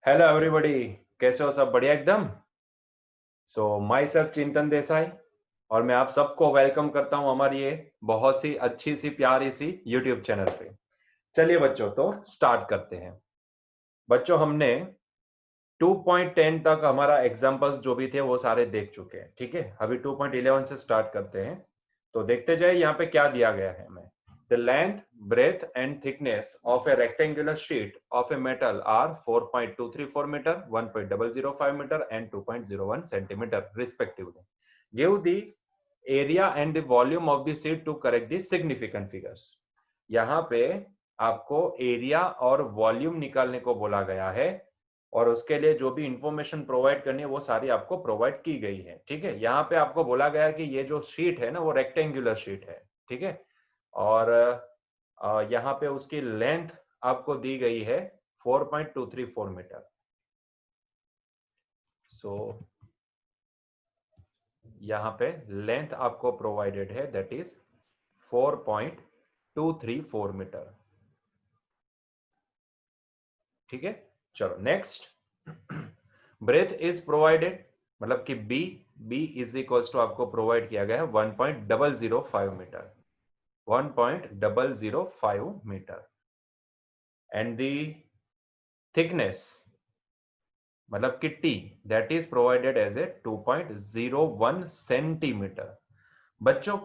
Hello everybody, कैसे हो? सब बढ़िया एकदम। माई सेल्फ चिंतन देसाई और मैं आप सबको वेलकम करता हूं हमारी ये बहुत सी अच्छी सी प्यारी सी यूट्यूब चैनल पे। चलिए बच्चों, तो स्टार्ट करते हैं। बच्चों, हमने 2.10 तक हमारा एग्जाम्पल्स जो भी थे वो सारे देख चुके हैं। ठीक है, अभी 2.11 से स्टार्ट करते हैं। तो देखते जाए यहाँ पे क्या दिया गया है हमें। The length, breadth and thickness of a rectangular sheet of a metal are 4.234 metre, 1.005 metre and 2.01 centimetre respectively. Give the area and the volume of the sheet to correct the significant figures. यहाँ पे आपको area और volume निकालने को बोला गया है और उसके लिए जो भी इंफॉर्मेशन प्रोवाइड करनी है वो सारी आपको प्रोवाइड की गई है। ठीक है, यहाँ पे आपको बोला गया है कि ये जो शीट है ना वो रेक्टेंगुलर शीट है। ठीक है, और यहाँ पे उसकी लेंथ आपको दी गई है 4.234 मीटर। सो यहाँ पे लेंथ आपको प्रोवाइडेड है, दैट इज 4.234 मीटर। ठीक है, चलो नेक्स्ट। ब्रेथ इज प्रोवाइडेड, मतलब कि B B is equals to आपको प्रोवाइड किया गया है 1.005 metre, 1.005 metre. And the thickness, मतलब कि T, that is provided as a 2.01 centimetre. बच्चों,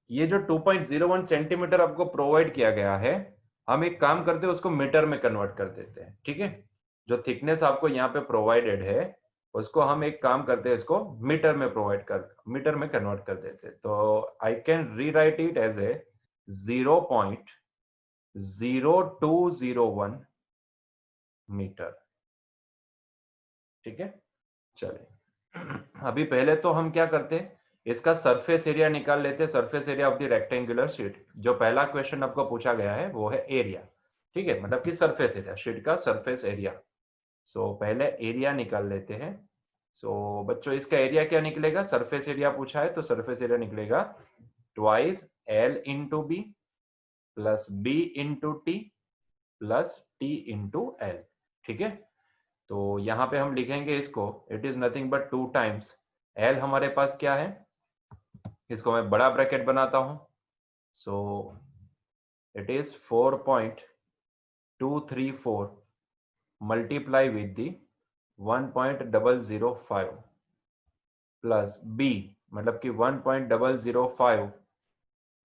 ये जो 2.01 सेंटीमीटर आपको प्रोवाइड किया गया है, हम एक काम करते हैं उसको मीटर में कन्वर्ट कर देते हैं। ठीक है, जो थिकनेस आपको यहाँ पे प्रोवाइडेड है उसको हम एक काम करते हैं, इसको मीटर में कन्वर्ट कर देते हैं। तो I can rewrite it as a 0.0201 metre. ठीक है, चलिए अभी पहले तो हम क्या करते हैं, इसका सरफेस एरिया निकाल लेते हैं। Surface area of the rectangular sheet, जो पहला क्वेश्चन आपको पूछा गया है वो है एरिया। ठीक है, मतलब कि सरफेस एरिया, शीट का सरफेस एरिया। पहले एरिया निकाल लेते हैं। बच्चों, इसका एरिया क्या निकलेगा? सरफेस एरिया पूछा है तो सरफेस एरिया निकलेगा twice L into B plus B into T plus T into L. ठीक है, तो यहां पे हम लिखेंगे इसको, it is nothing but 2 times L. हमारे पास क्या है, इसको मैं बड़ा ब्रैकेट बनाता हूं। So it is 4.234 multiply with the 1.005 plus B, मतलब कि 1.005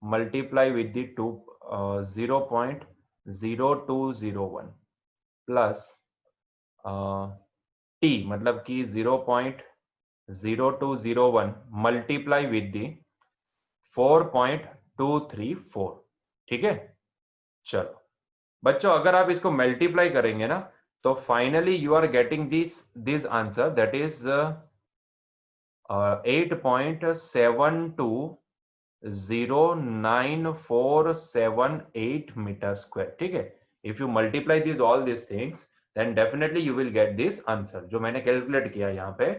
multiply with the 0.0201 plus T, मतलब कि 0.0201 मल्टीप्लाई विद दी 4.234। ठीक है, चलो बच्चों, अगर आप इसको मल्टीप्लाई करेंगे ना तो finally you are getting this answer, that is 8.720947 metre square. ठीक है, if you multiply this all this things then definitely you will get this answer, जो मैंने कैलकुलेट किया यहाँ पे।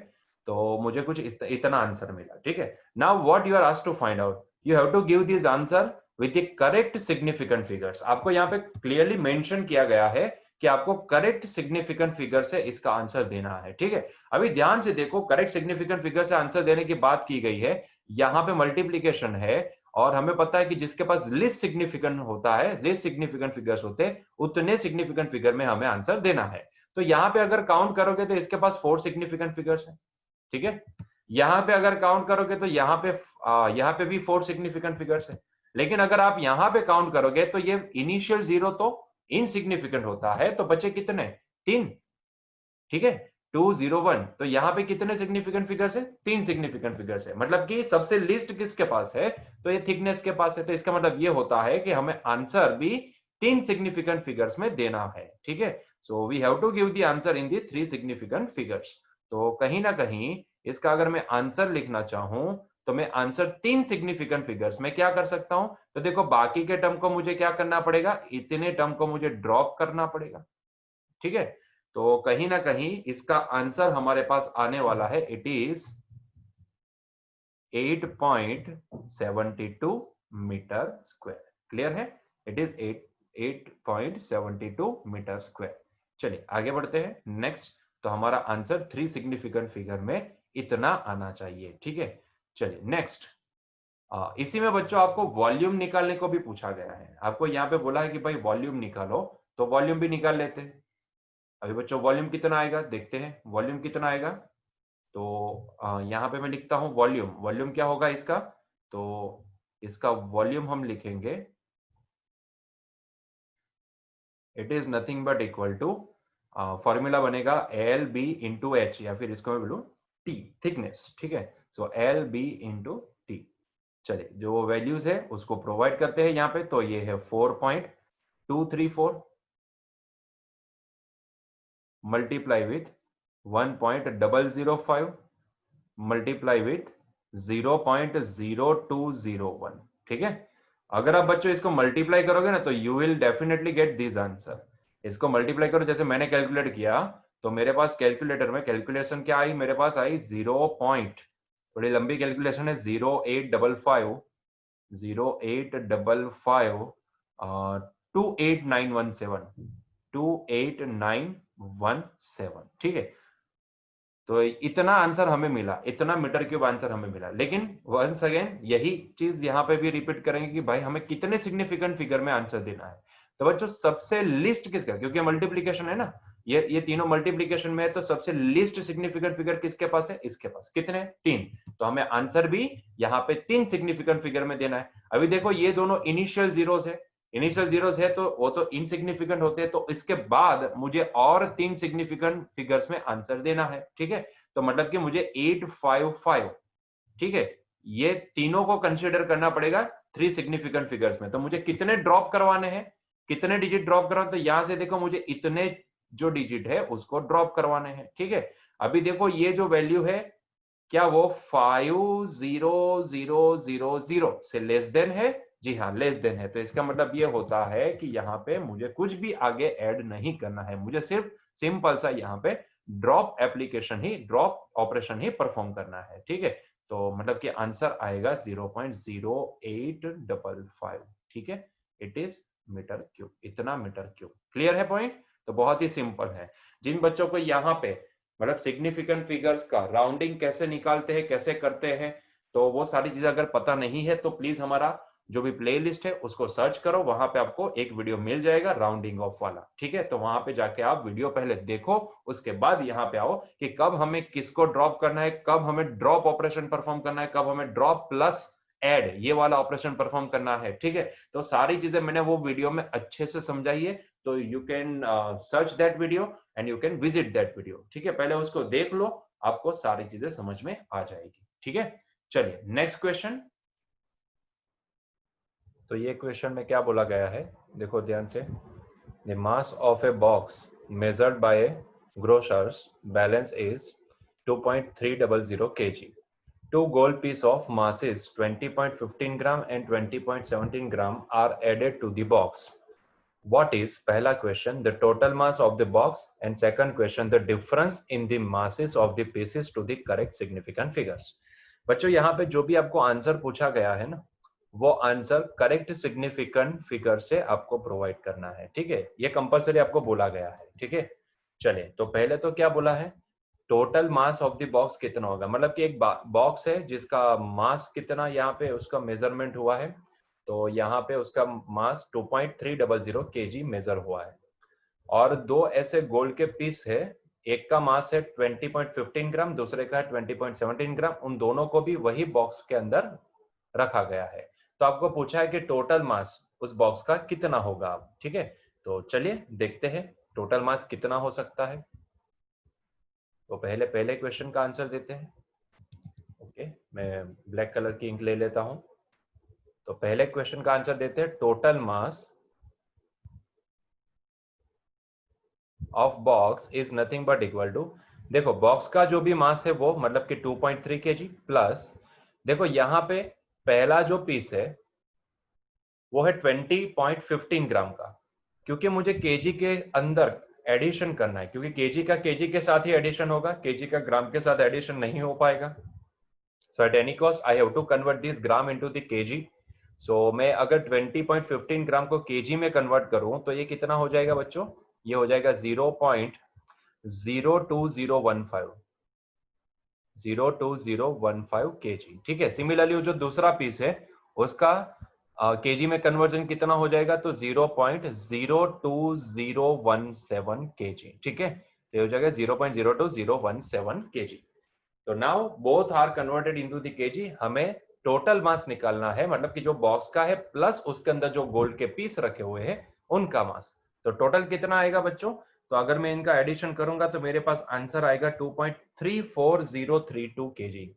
तो मुझे कुछ इतना आंसर मिला। ठीक है, now what you are asked to find out, you have to give this answer with the correct significant figures. आपको यहाँ पे क्लियरली मेंशन किया गया है कि आपको करेक्ट सिग्निफिकेंट फिगर से इसका आंसर देना है। ठीक है, अभी ध्यान से देखो, करेक्ट सिग्निफिकेंट फिगर से आंसर देने की बात की गई है। यहाँ पे मल्टीप्लीकेशन है और हमें पता है कि जिसके पास लिस्ट सिग्निफिकेंट होता है, लिस्ट सिग्निफिकेंट फिगर्स होते हैं, उतने सिग्निफिकेंट फिगर में हमें आंसर देना है। तो यहाँ पे अगर काउंट करोगे तो इसके पास 4 सिग्निफिकेंट फिगर्स है। ठीक है, यहाँ पे अगर काउंट करोगे तो यहाँ पे भी 4 सिग्निफिकेंट फिगर्स है। लेकिन अगर आप यहाँ पे काउंट करोगे तो ये इनिशियल 0 तो इनसिग्निफिकेंट होता है, तो बचे कितने? 3। ठीक है, 201, तो यहाँ पे कितने सिग्निफिकेंट फिगर्स है? 3 सिग्निफिकेंट फिगर्स है। मतलब कि सबसे लिस्ट किसके पास है? तो ये थिकनेस के पास है। तो इसका मतलब ये होता है कि हमें आंसर भी 3 सिग्निफिकेंट फिगर्स में देना है। ठीक है, so we have to give the answer in the 3 significant figures. तो कहीं ना कहीं इसका अगर मैं आंसर लिखना चाहूं तो मैं आंसर 3 सिग्निफिकेंट फिगर्स में क्या कर सकता हूं? तो देखो, बाकी के टर्म को मुझे क्या करना पड़ेगा, इतने टर्म को मुझे ड्रॉप करना पड़ेगा। ठीक है, तो कहीं ना कहीं इसका आंसर हमारे पास आने वाला है, it is 8.72 metre square. Clear है? It is 8.72 metre square. चलिए आगे बढ़ते हैं नेक्स्ट। तो हमारा आंसर 3 सिग्निफिकेंट फिगर में इतना आना चाहिए, ठीक है। चलिए नेक्स्ट। इसी में बच्चों आपको वॉल्यूम निकालने को भी पूछा गया है। आपको यहाँ पे बोला है कि भाई वॉल्यूम निकालो, तो वॉल्यूम भी निकाल लेते हैं। अभी बच्चों वॉल्यूम कितना आएगा देखते हैं, वॉल्यूम कितना आएगा। तो यहाँ पे मैं लिखता हूँ वॉल्यूम। वॉल्यूम क्या होगा इसका, तो इसका वॉल्यूम हम लिखेंगे, it is nothing but equal to, formula बनेगा एल बी इंटू एच, या फिर इसको मैं बोलूँ टी, थिकनेस, ठीक है। So L B into T. चलिए जो वैल्यूज है उसको प्रोवाइड करते हैं यहाँ पे। तो ये है 4.234 मल्टीप्लाई विथ 1.005 मल्टीप्लाई विथ 0.0201, ठीक है। अगर आप बच्चों इसको मल्टीप्लाई करोगे ना तो you will definitely get this answer. इसको मल्टीप्लाई करो, जैसे मैंने कैलकुलेट किया, तो मेरे पास कैलकुलेटर में कैलकुलेशन क्या आई, मेरे पास आई 0 पॉइंट, थोड़ी लंबी कैलकुलेशन है, 0.855 28917 28917, ठीक है। तो इतना आंसर हमें मिला, इतना मीटर क्यूब आंसर हमें मिला। लेकिन वंस अगेन यही चीज यहाँ पे भी रिपीट करेंगे कि भाई हमें कितने सिग्निफिकेंट फिगर में आंसर देना है। तो बच्चों सबसे लिस्ट किसका, क्योंकि मल्टीप्लीकेशन है ना, ये तीनों मल्टीप्लीकेशन में है, तो सबसे लिस्ट सिग्निफिकेंट फिगर किसके पास है, इसके पास। कितने, 3। तो हमें आंसर भी यहाँ पे 3 सिग्निफिकेंट फिगर में देना है। अभी देखो ये दोनों इनिशियल जीरोस है, इनिशियल जीरोस है तो वो तो इनसिग्निफिकेंट होते हैं, तो इसके बाद मुझे और 3 सिग्निफिकेंट फिगर्स में आंसर देना है, ठीक है। तो मतलब कि मुझे 855, ठीक है, ये तीनों को कंसीडर करना पड़ेगा 3 सिग्निफिकेंट फिगर्स में। तो मुझे कितने ड्रॉप करवाने हैं, कितने डिजिट ड्रॉप करवाने, तो यहां से देखो मुझे इतने जो डिजिट है उसको ड्रॉप करवाने हैं, ठीक है। अभी देखो ये जो वैल्यू है, क्या वो 50000 से लेस देन है, जी हाँ लेस देन है। तो इसका मतलब ये होता है कि यहाँ पे मुझे कुछ भी आगे ऐड नहीं करना है, मुझे सिर्फ सिंपल सा यहाँ पे ड्रॉप एप्लीकेशन ही, ड्रॉप ऑपरेशन ही परफॉर्म करना है, ठीक है। तो मतलब कि आंसर आएगा 0.0855, ठीक है। इट इज मीटर क्यूब, इतना मीटर क्यूब। क्लियर है पॉइंट। तो बहुत ही सिंपल है। जिन बच्चों को यहाँ पे मतलब सिग्निफिकेंट फिगर्स का राउंडिंग कैसे निकालते हैं, कैसे करते हैं, तो वो सारी चीजें अगर पता नहीं है तो प्लीज हमारा जो भी प्लेलिस्ट है उसको सर्च करो, वहां पे आपको एक वीडियो मिल जाएगा राउंडिंग ऑफ वाला, ठीक है। तो वहां पे जाके आप वीडियो पहले देखो, उसके बाद यहाँ पे आओ कि कब हमें किसको ड्रॉप करना है, कब हमें ड्रॉप ऑपरेशन परफॉर्म करना है, कब हमें ड्रॉप प्लस एड ये वाला ऑपरेशन परफॉर्म करना है, ठीक है। तो सारी चीजें मैंने वो वीडियो में अच्छे से समझाई है, तो you can search that video and you can visit that video, ठीक है। पहले उसको देख लो, आपको सारी चीजें समझ में आ जाएगी, ठीक है। चलिए नेक्स्ट क्वेश्चन। तो ये क्वेश्चन में क्या बोला गया है, देखो ध्यान से। The mass of a box measured by A grocers balance is 2.300 kg. Two gold piece of masses 20.15 gram and 20.17 gram are added to the box. What is, पहला question, the total mass of the box, and second question, the difference in the masses of the pieces to the correct significant figures. बच्चों यहाँ पे जो भी आपको answer पूछा गया है ना, वो आंसर करेक्ट सिग्निफिकेंट फिगर से आपको प्रोवाइड करना है, ठीक है। ये कंपलसरी आपको बोला गया है, ठीक है। चलिए तो पहले तो क्या बोला है, total mass of the box कितना होगा, मतलब कि एक बॉक्स है जिसका मास कितना यहाँ पे उसका मेजरमेंट हुआ है, तो यहाँ पे उसका मास 2.300 kg मेजर हुआ है। और दो ऐसे गोल्ड के पीस है, एक का मास है 20.15 ग्राम, दूसरे का है 20.17 ग्राम, उन दोनों को भी वही बॉक्स के अंदर रखा गया है। तो आपको पूछा है कि टोटल मास उस बॉक्स का कितना होगा, ठीक है। तो चलिए देखते हैं टोटल मास कितना हो सकता है। तो पहले पहले क्वेश्चन का आंसर देते हैं। ओके, मैं ब्लैक कलर की इंक ले लेता हूं। तो पहले क्वेश्चन का आंसर देते हैं, total mass of box is nothing but equal to, देखो बॉक्स का जो भी मास है वो मतलब कि 2.3 kg प्लस, देखो यहाँ पे पहला जो पीस है वो है 20.15 ग्राम का, क्योंकि मुझे केजी के अंदर एडिशन करना है, क्योंकि केजी का केजी के साथ ही एडिशन होगा, केजी का ग्राम के साथ एडिशन नहीं हो पाएगा। So at any cost, I have to convert this gram into the kg. So मैं अगर 20.15 ग्राम को kg में कन्वर्ट करूं तो ये कितना हो जाएगा बच्चों, ये हो जाएगा 0.02015 02015 kg। ठीक है, सिमिलरली जो दूसरा पीस है उसका केजी में कन्वर्जन कितना हो जाएगा, तो 0.02017 kg। ठीक है, तो हो जाएगा 0.02017 kg। तो now both are converted into the KG. हमें टोटल मास निकालना है, मतलब कि जो बॉक्स का है प्लस उसके अंदर जो गोल्ड के पीस रखे हुए हैं उनका मास। तो टोटल कितना आएगा बच्चों, तो अगर मैं इनका एडिशन करूंगा तो मेरे पास आंसर आएगा 2.34032 केजी।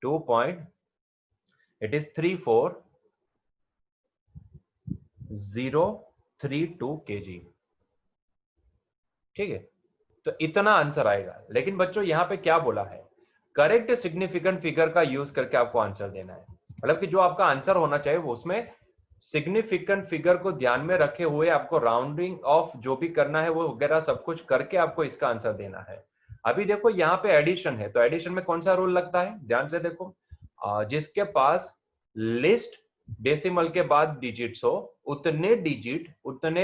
2 it is 34032 KG. ठीक है, तो इतना आंसर आएगा। लेकिन बच्चों यहाँ पे क्या बोला है, करेक्ट सिग्निफिकेंट फिगर का यूज करके आपको आंसर देना है। मतलब कि जो आपका आंसर होना चाहिए वो उसमें सिग्निफिकेंट फिगर को ध्यान में रखे हुए आपको राउंडिंग ऑफ जो भी करना है वो वगैरह सब कुछ करके आपको इसका आंसर देना है। अभी देखो यहाँ पे एडिशन है, तो एडिशन में कौन सा रूल लगता है, ध्यान से देखो। जिसके पास लिस्ट डेसिमल के बाद डिजिट्स हो उतने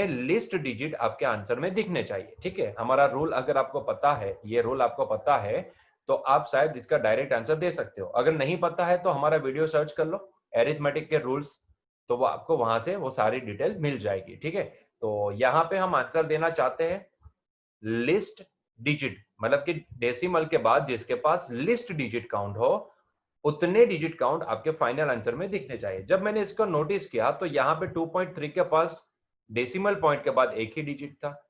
लिस्ट डिजिट आपके आंसर में दिखने चाहिए। ठीक है, हमारा रूल अगर आपको पता है, ये रूल आपको पता है, तो आप शायद इसका डायरेक्ट आंसर दे सकते हो। अगर नहीं पता है तो हमारा वीडियो सर्च कर लो, एरिथमेटिक के रूल्स, तो वो आपको वहां से वो सारी डिटेल मिल जाएगी। ठीक है, तो यहाँ पे हम आंसर देना चाहते हैं लिस्ट डिजिट, मतलब कि डेसिमल के बाद जिसके पास लिस्ट डिजिट काउंट हो उतने डिजिट काउंट आपके फाइनल आंसर में दिखने चाहिए। जब मैंने इसको नोटिस किया तो यहाँ पे 2.3 के पास डेसिमल पॉइंट के बाद एक ही डिजिट था,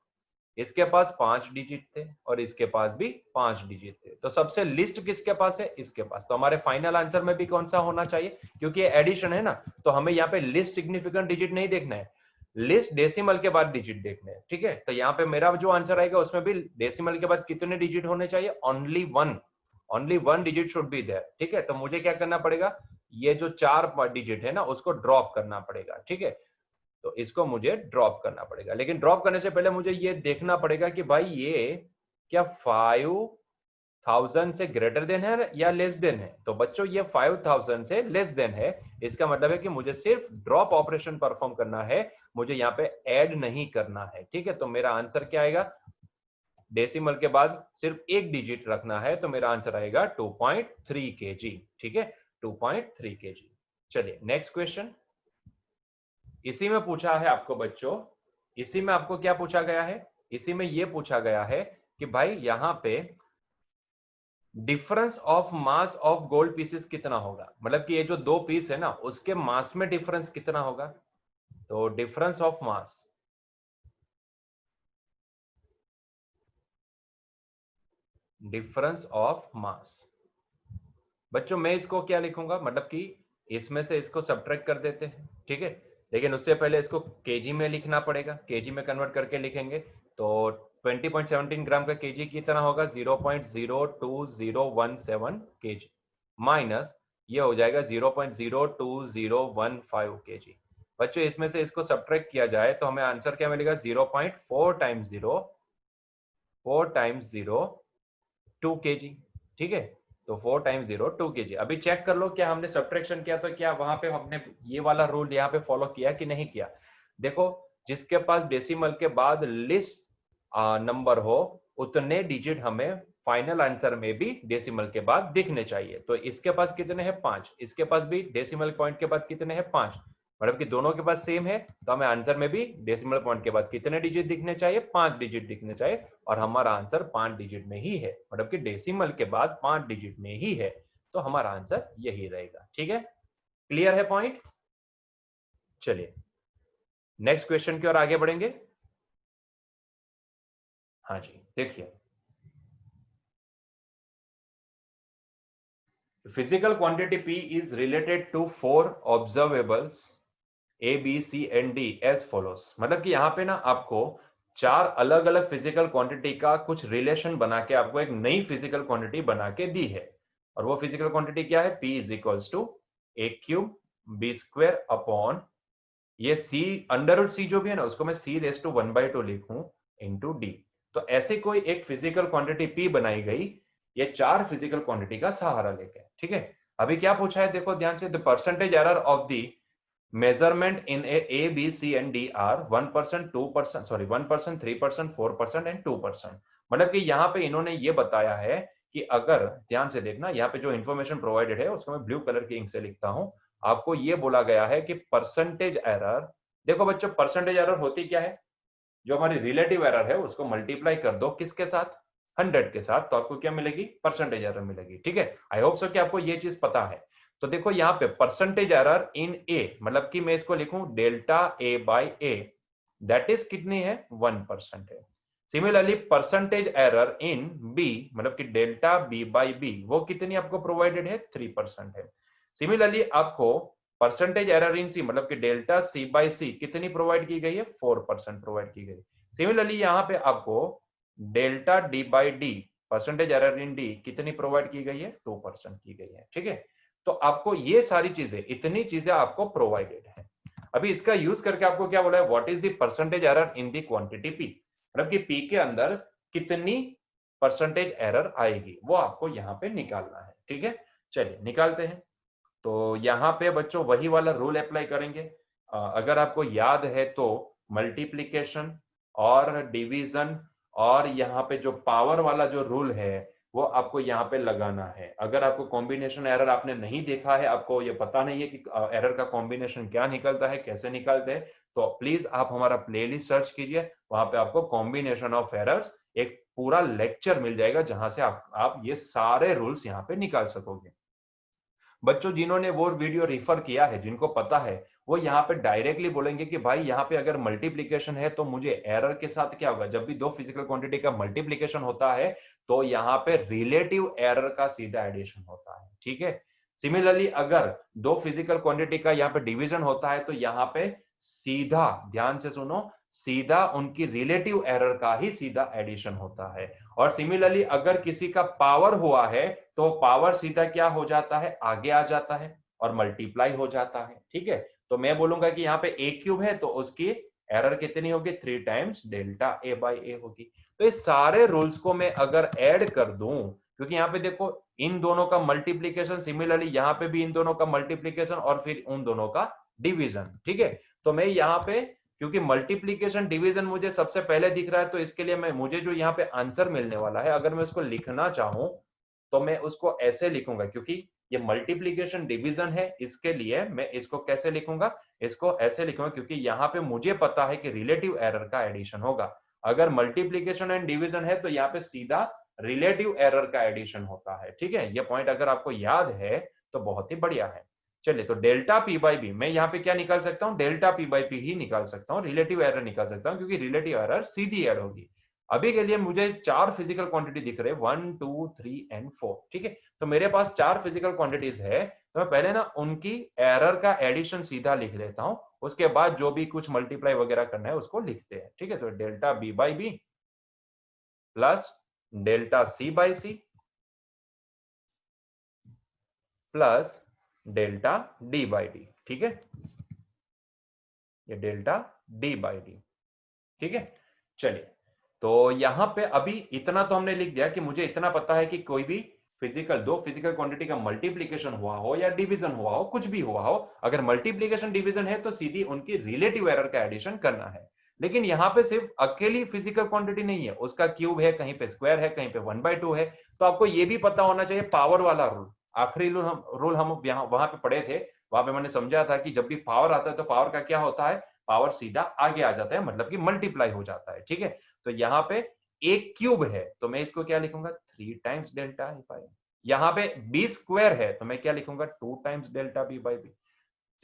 इसके पास 5 डिजिट थे और इसके पास भी 5 डिजिट थे। तो सबसे लिस्ट किसके पास है, इसके पास। तो हमारे फाइनल आंसर में भी कौन सा होना चाहिए, क्योंकि ये एडिशन है ना, तो हमें यहाँ पे लिस्ट सिग्निफिकेंट डिजिट नहीं देखना है, लिस्ट डेसिमल के बाद डिजिट देखने हैं। ठीक है, तो यहाँ पे मेरा जो आंसर आएगा उसमें भी डेसिमल के बाद कितने डिजिट होने चाहिए, only one digit should be there. ठीक है, तो मुझे क्या करना पड़ेगा, ये जो 4 डिजिट है ना उसको ड्रॉप करना पड़ेगा। ठीक है, तो इसको मुझे ड्रॉप करना पड़ेगा, लेकिन ड्रॉप करने से पहले मुझे ये देखना पड़ेगा कि भाई ये क्या 5000 से ग्रेटर देन है या लेस देन है। तो बच्चों ये 5000 से लेस देन है, इसका मतलब है कि मुझे सिर्फ ड्रॉप ऑपरेशन परफॉर्म करना है, मुझे यहाँ पे ऐड नहीं करना है। ठीक है, तो मेरा आंसर क्या आएगा, डेसिमल के बाद सिर्फ एक डिजिट रखना है, तो मेरा आंसर आएगा 2.3 kg। ठीक है, 2.3 kg। चलिए नेक्स्ट क्वेश्चन। इसी में पूछा है आपको बच्चों, इसी में आपको क्या पूछा गया है, इसी में ये पूछा गया है कि भाई यहां पे difference of mass of gold pieces कितना होगा, मतलब कि ये जो 2 पीस है ना उसके मास में डिफरेंस कितना होगा। तो difference of mass, difference of mass बच्चों मैं इसको क्या लिखूंगा, मतलब कि इसमें से इसको सब्ट्रैक्ट कर देते हैं। ठीक है, लेकिन उससे पहले इसको केजी में लिखना पड़ेगा, केजी में कन्वर्ट करके लिखेंगे तो 20.17 ग्राम का केजी कितना होगा, 0.02017 केजी माइनस ये हो जाएगा 0.02015 केजी। बच्चों इसमें से इसको सब्ट्रैक्ट किया जाए तो हमें आंसर क्या मिलेगा, 0.4 टाइम्स 0 2 केजी। ठीक है, तो 4 टाइम्स 0 2 केजी। अभी चेक कर लो क्या हमने सब्ट्रैक्शन किया तो क्या वहां पे हमने ये वाला रूल यहाँ पे फॉलो किया कि नहीं किया। देखो जिसके पास डेसिमल के बाद लिस्ट नंबर हो उतने डिजिट हमें फाइनल आंसर में भी डेसिमल के बाद दिखने चाहिए। तो इसके पास कितने हैं 5, इसके पास भी डेसिमल पॉइंट के बाद कितने हैं 5, मतलब कि दोनों के पास सेम है, तो हमें आंसर में भी डेसिमल पॉइंट के बाद कितने डिजिट दिखने चाहिए, 5 डिजिट दिखने चाहिए, और हमारा आंसर 5 डिजिट में ही है, मतलब कि डेसिमल के बाद 5 डिजिट में ही है, तो हमारा आंसर यही रहेगा। ठीक है, क्लियर है पॉइंट। चलिए नेक्स्ट क्वेश्चन की ओर आगे बढ़ेंगे। हाँ जी देखिए, physical quantity P is related to 4 observables A, B, C and D as follows। मतलब कि यहाँ पे ना आपको 4 अलग अलग फिजिकल क्वांटिटी का कुछ रिलेशन बना के आपको एक नई फिजिकल क्वांटिटी बना के दी है, और वो फिजिकल क्वांटिटी क्या है, P is equals to a cube B square upon ये C अंडर रूट C जो भी है ना उसको मैं C रेस टू 1/2 लिखूं इंटू डी। तो ऐसे कोई एक फिजिकल क्वांटिटी P बनाई गई ये 4 फिजिकल क्वांटिटी का सहारा लेके। ठीक है, अभी क्या पूछा है देखो ध्यान से, the percentage error of the measurement in a B C and D are 1%, 2%, sorry 1%, 3%, 4% and 2%। मतलब कि यहाँ पे इन्होंने ये बताया है कि अगर ध्यान से देखना, यहाँ पे जो इन्फॉर्मेशन प्रोवाइडेड है उसको मैं ब्लू कलर की इंक से लिखता हूं। आपको ये बोला गया है कि परसेंटेज एरर, देखो बच्चों परसेंटेज एरर होती क्या है, जो हमारी रिलेटिव एरर है उसको मल्टीप्लाई कर दो किसके साथ, 100 के साथ, तो आपको क्या मिलेगी, परसेंटेज एरर मिलेगी। ठीक है, आई होप सो कि आपको ये चीज पता है। तो देखो यहाँ पे परसेंटेज एरर इन ए, मतलब कि मैं इसको लिखूं delta A by A, that is कितनी है, 1% है। Similarly percentage error in B, मतलब कि डेल्टा बी बाई बी, वो कितनी आपको प्रोवाइडेड है, 3% है। सिमिलरली आपको परसेंटेज एरर इन सी, मतलब कि डेल्टा सी बाई सी कितनी प्रोवाइड की गई है, 4% प्रोवाइड की गई। सिमिलरली यहाँ पे आपको delta D by D, percentage error in D कितनी प्रोवाइड की गई है, 2% की गई है। ठीक है, तो आपको ये सारी चीजें, इतनी चीजें आपको प्रोवाइडेड है। अभी इसका यूज करके आपको क्या बोला है, what is the percentage error in the quantity P, मतलब कि पी के अंदर कितनी परसेंटेज एरर आएगी, वो आपको यहाँ पे निकालना है। ठीक है, चलिए निकालते हैं। तो यहाँ पे बच्चों वही वाला रूल अप्लाई करेंगे। अगर आपको याद है तो मल्टीप्लीकेशन और डिवीजन और यहाँ पे जो पावर वाला जो रूल है वो आपको यहाँ पे लगाना है। अगर आपको कॉम्बिनेशन एरर आपने नहीं देखा है, आपको ये पता नहीं है कि एरर का कॉम्बिनेशन क्या निकलता है, कैसे निकलते हैं, तो प्लीज आप हमारा प्लेलिस्ट सर्च कीजिए, वहां पे आपको कॉम्बिनेशन ऑफ एरर्स एक पूरा लेक्चर मिल जाएगा, जहां से आप ये सारे रूल्स यहाँ पे निकाल सकोगे। बच्चों जिन्होंने वो वीडियो रिफर किया है, जिनको पता है, वो यहाँ पे डायरेक्टली बोलेंगे कि भाई यहाँ पे अगर मल्टीप्लीकेशन है तो मुझे एरर के साथ क्या होगा, जब भी दो फिजिकल क्वांटिटी का मल्टीप्लीकेशन होता है तो यहाँ पे रिलेटिव एरर का सीधा एडिशन होता है। ठीक है, सिमिलरली अगर दो फिजिकल क्वांटिटी का यहाँ पे डिवीजन होता है तो यहाँ पे सीधा, ध्यान से सुनो, सीधा उनकी रिलेटिव एरर का ही सीधा एडिशन होता है। और सिमिलरली अगर किसी का पावर हुआ है तो पावर सीधा क्या हो जाता है, आगे आ जाता है और मल्टीप्लाई हो जाता है। ठीक है, तो मैं बोलूंगा कि यहाँ पे ए क्यूब है तो उसकी एरर कितनी होगी, 3 टाइम्स डेल्टा ए बाई ए होगी। तो ये सारे रूल्स को मैं अगर ऐड कर दूं, क्योंकि यहाँ पे देखो इन दोनों का मल्टीप्लीकेशन, सिमिलरली यहाँ पे भी इन दोनों का मल्टीप्लीकेशन और फिर उन दोनों का डिवीजन। ठीक है, तो मैं यहाँ पे, क्योंकि मल्टीप्लीकेशन डिवीजन मुझे सबसे पहले दिख रहा है, तो इसके लिए मैं, मुझे जो यहाँ पे आंसर मिलने वाला है, अगर मैं उसको लिखना चाहूं तो मैं उसको ऐसे लिखूंगा, क्योंकि ये मल्टीप्लीकेशन डिवीजन है, इसके लिए मैं इसको कैसे लिखूंगा, इसको ऐसे लिखूंगा, क्योंकि यहाँ पे मुझे पता है कि रिलेटिव एरर का एडिशन होगा। अगर मल्टीप्लीकेशन एंड डिवीजन है तो यहाँ पे सीधा रिलेटिव एरर का एडिशन होता है। ठीक है, ये पॉइंट अगर आपको याद है तो बहुत ही बढ़िया है। चलिए, तो डेल्टा पी बाई बी, मैं यहाँ पे क्या निकाल सकता हूँ, डेल्टा पी बाई पी ही निकाल सकता हूँ, रिलेटिव एरर निकाल सकता हूँ, क्योंकि रिलेटिव एरर सीधी ऐड होगी। अभी के लिए मुझे 4 फिजिकल क्वांटिटी दिख रहे हैं, 1 2 3 एंड 4। ठीक है, तो मेरे पास 4 फिजिकल क्वांटिटीज है, तो मैं पहले ना उनकी एरर का एडिशन सीधा लिख लेता हूं, उसके बाद जो भी कुछ मल्टीप्लाई वगैरह करना है उसको लिखते हैं। ठीक है, तो delta B by B plus delta C by C plus delta D by D. ठीक है, ये डेल्टा डी बाई डी। ठीक है, चलिए, तो यहां पे अभी इतना तो हमने लिख दिया कि मुझे इतना पता है कि कोई भी फिजिकल, दो फिजिकल क्वांटिटी का मल्टीप्लीकेशन हुआ हो या डिवीजन हुआ हो, कुछ भी हुआ हो, अगर मल्टीप्लीकेशन डिवीजन है तो सीधी उनकी रिलेटिव एरर का एडिशन करना है। लेकिन यहाँ पे सिर्फ अकेली फिजिकल क्वांटिटी नहीं है, उसका क्यूब है, कहीं पे स्क्वायर है, कहीं पे 1/2 है। तो आपको ये भी पता होना चाहिए पावर वाला रूल। आखिरी रूल हम वहां पे पढ़े थे, वहां पे मैंने समझा था कि जब भी पावर आता है तो पावर का क्या होता है, पावर सीधा आगे आ जाता है, मतलब कि मल्टीप्लाई हो जाता है। ठीक है, तो यहाँ पे एक क्यूब है तो मैं इसको क्या लिखूंगा, 3 टाइम्स डेल्टा ए बाई, यहाँ पे बी स्क्वायर है तो मैं क्या लिखूंगा, 2 times delta B by B.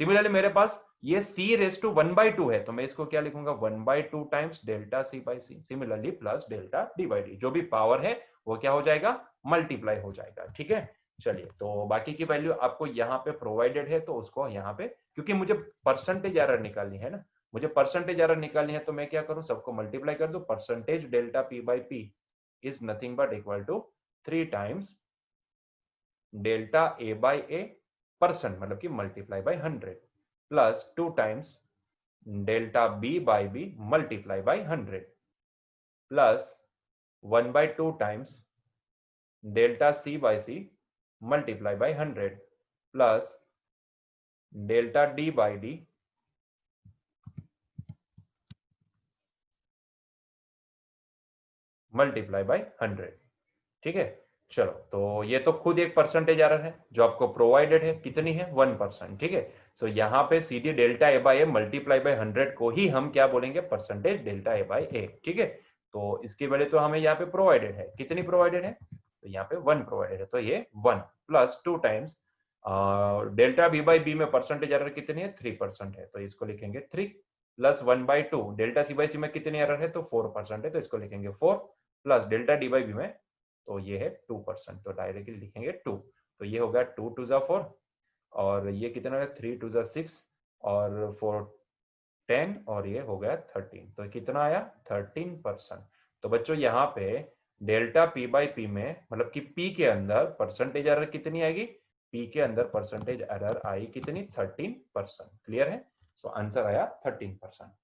Similarly मेरे पास ये सी रेस टू 1/2 है तो मैं इसको क्या लिखूंगा, 1/2 times delta C by C, similarly plus delta D by D, जो भी पावर है वो क्या हो जाएगा, मल्टीप्लाई हो जाएगा। ठीक है, चलिए, तो बाकी की वैल्यू आपको यहाँ पे प्रोवाइडेड है, तो उसको यहाँ पे, क्योंकि मुझे परसेंटेज एरर निकालनी है ना, मुझे परसेंटेज एरर निकालनी है, तो मैं क्या करूं, सबको मल्टीप्लाई कर दूं, percentage delta P by P is nothing but equal to 3 times delta A by A, percent मतलब कि multiply by 100, plus 2 times delta B by B multiply by 100, plus 1/2 times delta C by C multiply by 100, plus delta D by D multiply by 100, ठीक है। चलो, तो ये तो खुद एक परसेंटेज एरर है जो आपको प्रोवाइडेड है, कितनी है 1%, ठीक है। सो यहाँ पे सीधी delta A by A multiply by 100 को ही हम क्या बोलेंगे, percentage delta A by A, ठीक है। तो इसकी वैल्यू तो हमें यहाँ पे प्रोवाइडेड है, कितनी प्रोवाइडेड है, तो यहाँ पे 1 प्रोवाइडेड है, तो ये 1 plus 2 times delta B by B में परसेंटेज एरर कितनी है, 3% है, तो इसको लिखेंगे 3 plus 1/2 delta C by C में कितनी एरर है, तो 4% है, तो इसको लिखेंगे 4 plus delta D by B में तो ये है 2%, तो डायरेक्टली लिखेंगे 2, तो ये होगा 2 2 जा 4 और ये कितना है 3 2 जा 6 और 4 10 और ये हो गया 13, तो कितना आया 13%। तो बच्चों यहाँ पे डेल्टा पी बाई पी में मतलब कि पी के अंदर परसेंटेज एरर कितनी आएगी, पी के अंदर परसेंटेज एरर आई कितनी 13%, क्लियर है। सो आंसर आया 13%।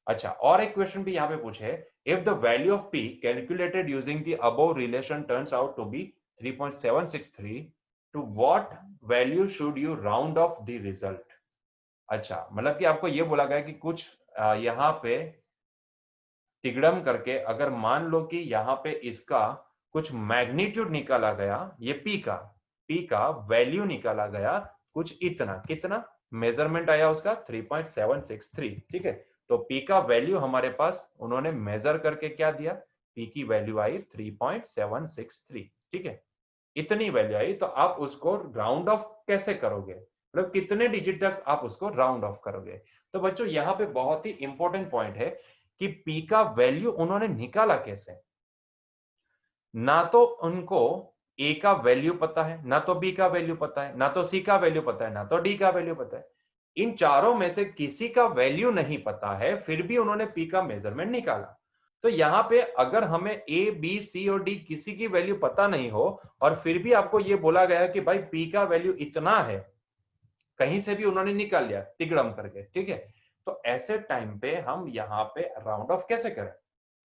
अच्छा, और एक क्वेश्चन भी यहाँ पे पूछे, if the value of P calculated using the above relation turns out to be 3.763, to what value should you round off the result. अच्छा, मतलब कि आपको ये बोला गया कि कुछ यहाँ पे तिगड़म करके अगर मान लो कि यहाँ पे इसका कुछ मैग्नीट्यूड निकाला गया, ये पी का वैल्यू निकाला गया कुछ इतना, कितना मेजरमेंट आया उसका 3.763, ठीक है। तो पी का वैल्यू हमारे पास उन्होंने मेजर करके क्या दिया, पी की वैल्यू आई 3.763, ठीक है। इतनी वैल्यू आई, तो आप उसको राउंड ऑफ कैसे करोगे, मतलब कितने डिजिट तक आप उसको राउंड ऑफ करोगे। तो बच्चों यहाँ पे बहुत ही इंपॉर्टेंट पॉइंट है कि पी का वैल्यू उन्होंने निकाला कैसे। ना तो उनको ए का वैल्यू पता है, ना तो बी का वैल्यू पता है, ना तो सी का वैल्यू पता है, ना तो डी का वैल्यू पता है। इन चारों में से किसी का वैल्यू नहीं पता है, फिर भी उन्होंने पी का मेजरमेंट निकाला। तो यहां पे अगर हमें ए बी सी और डी किसी की वैल्यू पता नहीं हो और फिर भी आपको यह बोला गया कि भाई पी का वैल्यू इतना है, कहीं से भी उन्होंने निकाल लिया तिगड़म करके, ठीक है। तो ऐसे टाइम पे हम यहाँ पे राउंड ऑफ कैसे करें,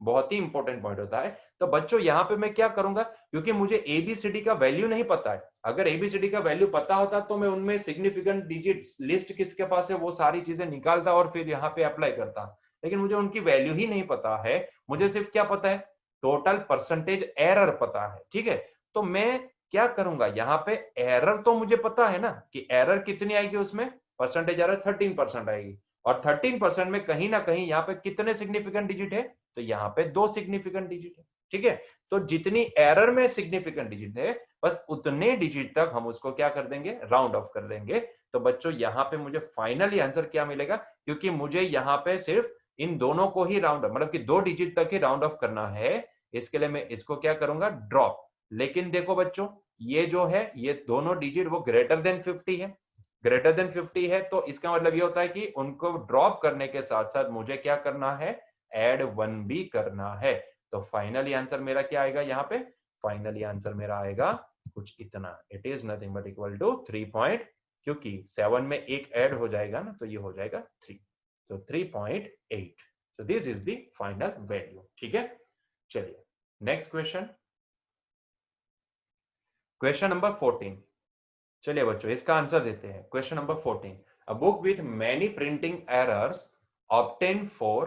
बहुत ही इंपॉर्टेंट पॉइंट होता है। तो बच्चों यहाँ पे मैं क्या करूंगा, क्योंकि मुझे एबीसीडी का वैल्यू नहीं पता है, अगर एबीसीडी का वैल्यू पता होता तो मैं उनमें सिग्निफिकेंट डिजिट लिस्ट किसके पास है वो सारी चीजें निकालता और फिर यहाँ पे अप्लाई करता, लेकिन मुझे उनकी वैल्यू ही नहीं पता है। मुझे सिर्फ क्या पता है, टोटल परसेंटेज एरर पता है, ठीक है। तो मैं क्या करूंगा, यहाँ पे एरर तो मुझे पता है ना कि एरर कितनी आएगी, उसमें परसेंटेज एरर 13% आएगी, और 13% में कहीं ना कहीं यहाँ पे कितने सिग्निफिकेंट डिजिट है, तो यहाँ पे 2 सिग्निफिकेंट डिजिट है, ठीक है। तो जितनी एरर में सिग्निफिकेंट डिजिट है बस उतने डिजिट तक हम उसको क्या कर देंगे, राउंड ऑफ कर देंगे। तो बच्चों यहाँ पे मुझे फाइनली आंसर क्या मिलेगा, क्योंकि मुझे यहाँ पे सिर्फ इन दोनों को ही राउंड ऑफ, मतलब कि 2 डिजिट तक ही राउंड ऑफ करना है, इसके लिए मैं इसको क्या करूंगा, ड्रॉप। लेकिन देखो बच्चों, ये जो है ये दोनों डिजिट वो ग्रेटर देन 50 है, ग्रेटर देन 50 है, तो इसका मतलब ये होता है कि उनको ड्रॉप करने के साथ साथ मुझे क्या करना है, एड 1 भी करना है। तो फाइनली आंसर मेरा क्या आएगा, यहाँ पे फाइनली आंसर मेरा आएगा कुछ इतना, it is nothing but equal to 3 point, क्योंकि 7 में एक ऐड हो जाएगा ना तो ये हो जाएगा 3, तो 3.8। so this is the final value, ठीक है। चलिए नेक्स्ट क्वेश्चन, क्वेश्चन नंबर 14। चलिए बच्चों इसका आंसर देते हैं। Question number 14, a book with many printing errors obtained for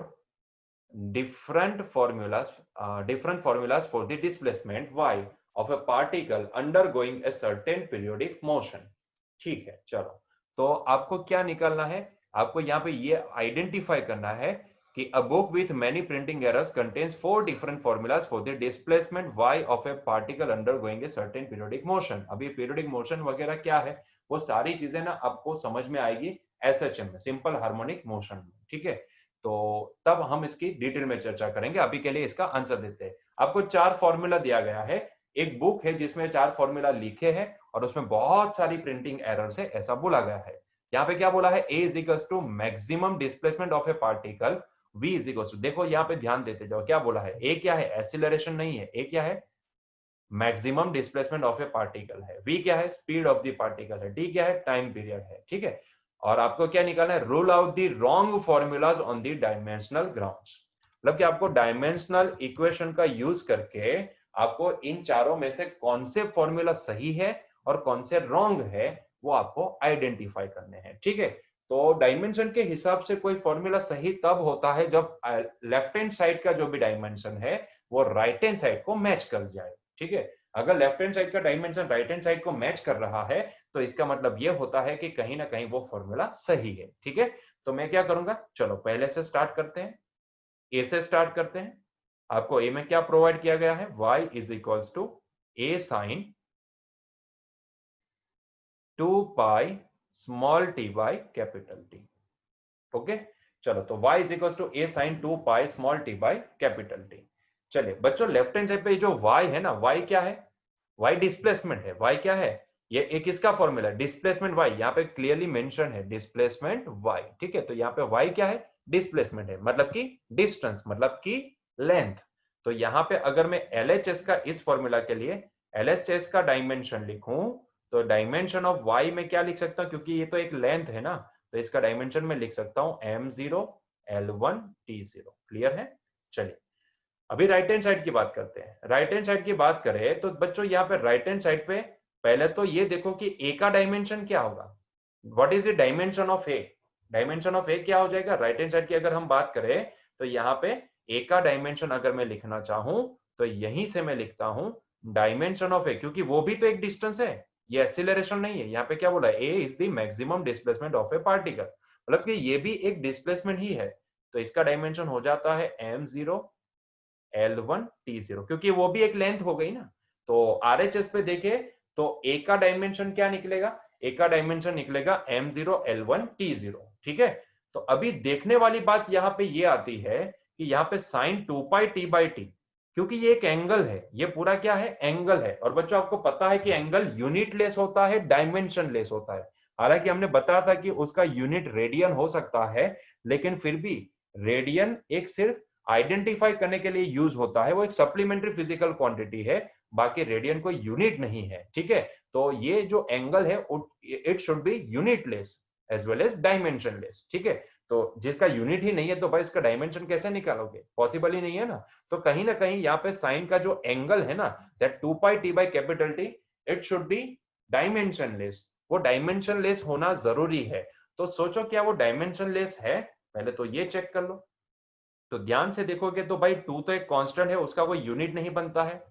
different formulas for the displacement y of a particle undergoing a certain periodic motion। ठीक है, चलो तो आपको क्या निकालना है, आपको यहाँ पे ये आइडेंटिफाई करना है कि a book with many printing errors contains 4 different formulas for the displacement y of a particle undergoing a certain periodic motion। अभी periodic motion वगैरह क्या है वो सारी चीजें ना आपको समझ में आएगी SHM में, सिंपल हार्मोनिक मोशन में, ठीक है। तो तब हम इसकी डिटेल में चर्चा करेंगे, अभी के लिए इसका आंसर देते हैं। आपको 4 फॉर्मूला दिया गया है, एक बुक है जिसमें 4 फॉर्मूला लिखे हैं और उसमें बहुत सारी प्रिंटिंग एरर से ऐसा बोला गया है। यहाँ पे क्या बोला है, A is equals to maximum displacement of a particle, V is equals to, देखो यहाँ पे ध्यान देते जाओ क्या बोला है, A क्या है, एक्सीलरेशन नहीं है, A क्या है, maximum displacement of a particle है, V क्या है, स्पीड ऑफ द पार्टिकल है, D क्या है, टाइम पीरियड है, ठीक है। और आपको क्या निकालना है, rule out the wrong formulas on the dimensional grounds, मतलब कि आपको डायमेंशनल इक्वेशन का यूज करके आपको इन चारों में से कौन से फॉर्मूला सही है और कौन से रॉन्ग है वो आपको आइडेंटिफाई करने हैं, ठीक है। तो डायमेंशन के हिसाब से कोई फॉर्मूला सही तब होता है जब लेफ्ट हैंड साइड का जो भी डायमेंशन है वो राइट हैंड साइड को मैच कर जाए, ठीक है। अगर लेफ्ट हैंड साइड का डायमेंशन राइट हैंड साइड को मैच कर रहा है तो इसका मतलब ये होता है कि कहीं ना कहीं वो फॉर्मूला सही है, ठीक है। तो मैं क्या करूंगा, चलो पहले से स्टार्ट करते हैं, ए से स्टार्ट करते हैं। आपको ए में क्या प्रोवाइड किया गया है, y is equals to a sine 2 pi small T by capital T. Okay, चलो तो y is equals to a sine 2 pi small T by capital T. चलिए बच्चों, लेफ्ट हैंड साइड पे जो y है ना, y क्या है, y डिस्प्लेसमेंट है। y क्या है, ये एक इसका फॉर्मूला डिस्प्लेसमेंट y, यहाँ पे क्लियरली मेंशन है डिस्प्लेसमेंट y, ठीक है। तो यहाँ पे y क्या है, डिस्प्लेसमेंट है, मतलब कि डिस्टेंस, मतलब कि लेंथ। तो यहाँ पे अगर मैं LHS का इस फॉर्मूला के लिए LHS का डायमेंशन लिखूं तो डायमेंशन ऑफ y में क्या लिख सकता हूं, क्योंकि ये तो एक लेंथ है ना, तो इसका डायमेंशन में लिख सकता हूं m0 l1 t0। क्लियर है। चलिए अभी राइट हैंड साइड की बात करते हैं। राइट हैंड साइड की बात करें तो बच्चों यहाँ पे राइट हैंड साइड पे पहले तो ये देखो कि ए का डायमेंशन क्या होगा, what is the dimension of A. Dimension of A क्या हो जाएगा, राइट हैंड साइड की अगर हम बात करें तो यहाँ पे ए का डायमेंशन अगर मैं लिखना चाहूं तो यहीं से मैं लिखता हूं डायमेंशन ऑफ ए, क्योंकि वो भी तो एक डिस्टेंस है, ये एक्सीलरेशन नहीं है। यहाँ पे क्या बोला, A is the maximum displacement of a particle, मतलब कि ये भी एक डिस्प्लेसमेंट ही है। तो इसका डायमेंशन हो जाता है m0 l1 t0, क्योंकि वो भी एक लेंथ हो गई ना। तो RHS पे देखे तो ए का डायमेंशन क्या निकलेगा, ए का डायमेंशन निकलेगा m0 l1 t0, ठीक है। तो अभी देखने वाली बात यहाँ पे ये आती है कि यहाँ पे sine 2 pi t by T, क्योंकि ये एक एंगल है, ये पूरा क्या है, एंगल है। और बच्चों आपको पता है कि एंगल यूनिट लेस होता है, डायमेंशन लेस होता है। हालांकि हमने बताया था कि उसका यूनिट रेडियन हो सकता है, लेकिन फिर भी रेडियन एक सिर्फ आइडेंटिफाई करने के लिए यूज होता है, वो एक सप्लीमेंट्री फिजिकल क्वांटिटी है, बाकी रेडियन कोई यूनिट नहीं है, ठीक है। तो ये जो एंगल है it should be unitless as well as dimensionless, ठीक है। तो जिसका यूनिट ही नहीं है तो भाई इसका डायमेंशन कैसे निकालोगे, पॉसिबल ही नहीं है ना। तो कहीं ना कहीं यहाँ पे साइन का जो एंगल है ना, that 2 pi T by capital T, it should B dimension less, वो डायमेंशन लेस होना जरूरी है। तो सोचो क्या वो डायमेंशन लेस है, पहले तो ये चेक कर लो। तो ध्यान से देखोगे तो भाई 2 तो एक कांस्टेंट है, उसका कोई यूनिट नहीं बनता है,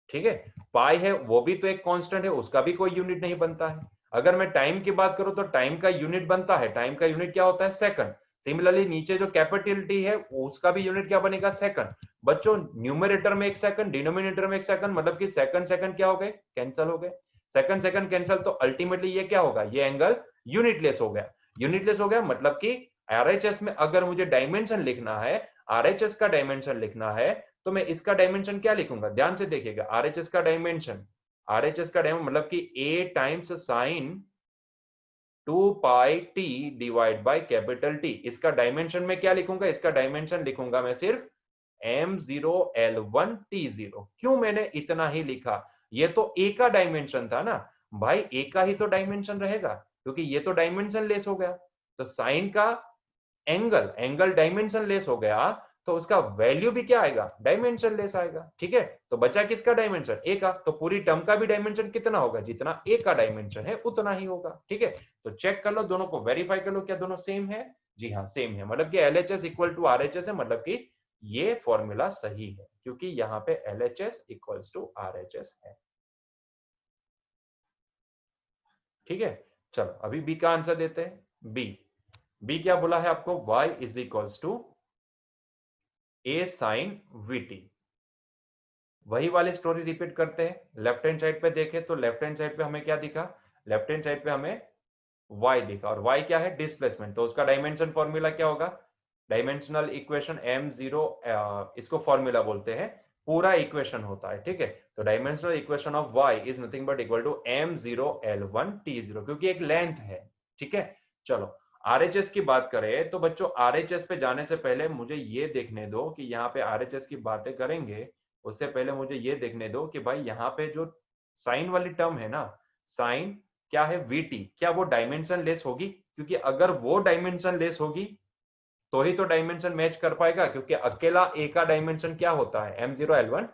ठीक है। पाई है वो भी तो एक कांस्टेंट है, उसका भी कोई यूनिट नहीं बनता है। अगर मैं टाइम की बात करूं तो टाइम का यूनिट बनता है, टाइम का यूनिट क्या होता है, सेकंड। सिमिलरली नीचे जो कैपिटल टी है उसका भी यूनिट क्या बनेगा, सेकंड। बच्चों न्यूमरेटर में एक सेकंड, डिनोमिनेटर में एक सेकंड, मतलब कि सेकंड सेकंड क्या हो गए, कैंसिल हो गए। सेकंड सेकंड कैंसिल, तो अल्टीमेटली ये क्या होगा, ये एंगल यूनिटलेस हो गया। यूनिटलेस हो गया मतलब कि RHS में अगर मुझे डायमेंशन लिखना है, RHS का डायमेंशन लिखना है, तो मैं इसका डायमेंशन क्या लिखूंगा, ध्यान से देखिएगा। RHS का डायमेंशन, RHS का डायमेंशन मतलब कि a times sign 2 pi T divide by capital T. इसका डायमेंशन में क्या लिखूंगा, इसका डायमेंशन लिखूंगा मैं सिर्फ m0 l1 t0। क्यों मैंने इतना ही लिखा, ये तो a का डायमेंशन था ना भाई, a का ही तो डायमेंशन रहेगा, क्योंकि ये तो डायमेंशन लेस हो गया। तो साइन का एंगल, एंगल डायमेंशन लेस हो गया तो उसका वैल्यू भी क्या आएगा, डायमेंशन लेस आएगा, ठीक है। तो बचा किसका डायमेंशन, ए का, तो पूरी टर्म का भी डायमेंशन कितना होगा, जितना ए का डायमेंशन है उतना ही होगा, ठीक है। तो चेक कर लो, दोनों को वेरीफाई कर लो, क्या दोनों सेम है, जी हाँ सेम है। मतलब कि LHS इक्वल टू RHS है, मतलब कि ये फॉर्मूला सही है, क्योंकि यहाँ पे LHS इक्वल्स टू RHS है, ठीक है। चलो अभी बी का आंसर देते हैं। बी क्या बोला है आपको, y is equals to a sine VT. वही वाली स्टोरी रिपीट करते हैं। लेफ्ट हैंड साइड पे देखें तो लेफ्ट हैंड साइड पे हमें क्या दिखा, लेफ्ट हैंड साइड पे हमें y दिखा, और y क्या है, डिस्प्लेसमेंट। तो उसका डायमेंशन फॉर्मूला क्या होगा, डायमेंशनल इक्वेशन m0, इसको फॉर्मूला बोलते हैं, पूरा इक्वेशन होता है, ठीक है। तो dimensional equation of y is nothing but equal to m0 l1 t0, क्योंकि एक लेंथ है, ठीक है। चलो RHS की बात करें तो बच्चों RHS पे जाने से पहले मुझे ये देखने दो कि यहाँ पे RHS की बातें करेंगे, उससे पहले मुझे ये देखने दो कि भाई यहाँ पे जो साइन वाली टर्म है ना, साइन क्या है VT, क्या वो डायमेंशन लेस होगी, क्योंकि अगर वो डायमेंशन लेस होगी तो ही तो डायमेंशन मैच कर पाएगा, क्योंकि अकेला ए का डायमेंशन क्या होता है, m0 l1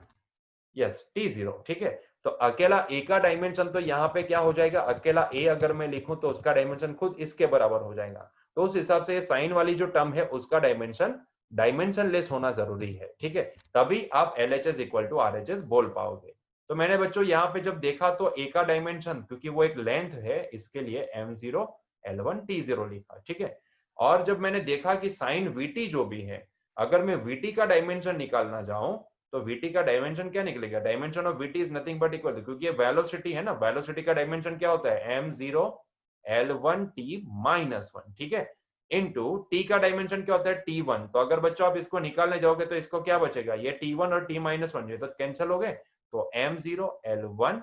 यस t0, ठीक है। तो अकेला ए का डायमेंशन तो यहाँ पे क्या हो जाएगा, अकेला ए अगर मैं लिखूं तो उसका डायमेंशन खुद इसके बराबर हो जाएगा। तो उस हिसाब से साइन वाली जो टर्म है उसका डायमेंशन डायमेंशन लेस होना जरूरी है, ठीक है, तभी आप LHS इक्वल टू RHS बोल पाओगे। तो मैंने बच्चों यहाँ पे जब देखा तो ए का डायमेंशन, क्योंकि वो एक लेंथ है, इसके लिए M0 L1 T0 लिखा, ठीक है। और जब मैंने देखा कि साइन VT जो भी है, अगर मैं VT का डायमेंशन निकालना चाहूं तो VT का डायमेंशन क्या निकलेगा, dimension of VT is nothing but equal, क्योंकि ये वेलोसिटी है ना, वेलोसिटी का डायमेंशन क्या होता है M0 L1 T माइनस 1, ठीक है, इनटू T का डायमेंशन क्या होता है T1। तो अगर बच्चों आप इसको निकालने जाओगे तो इसको क्या बचेगा, ये T1 और T माइनस 1 ये तो कैंसिल हो गए, तो M0 L1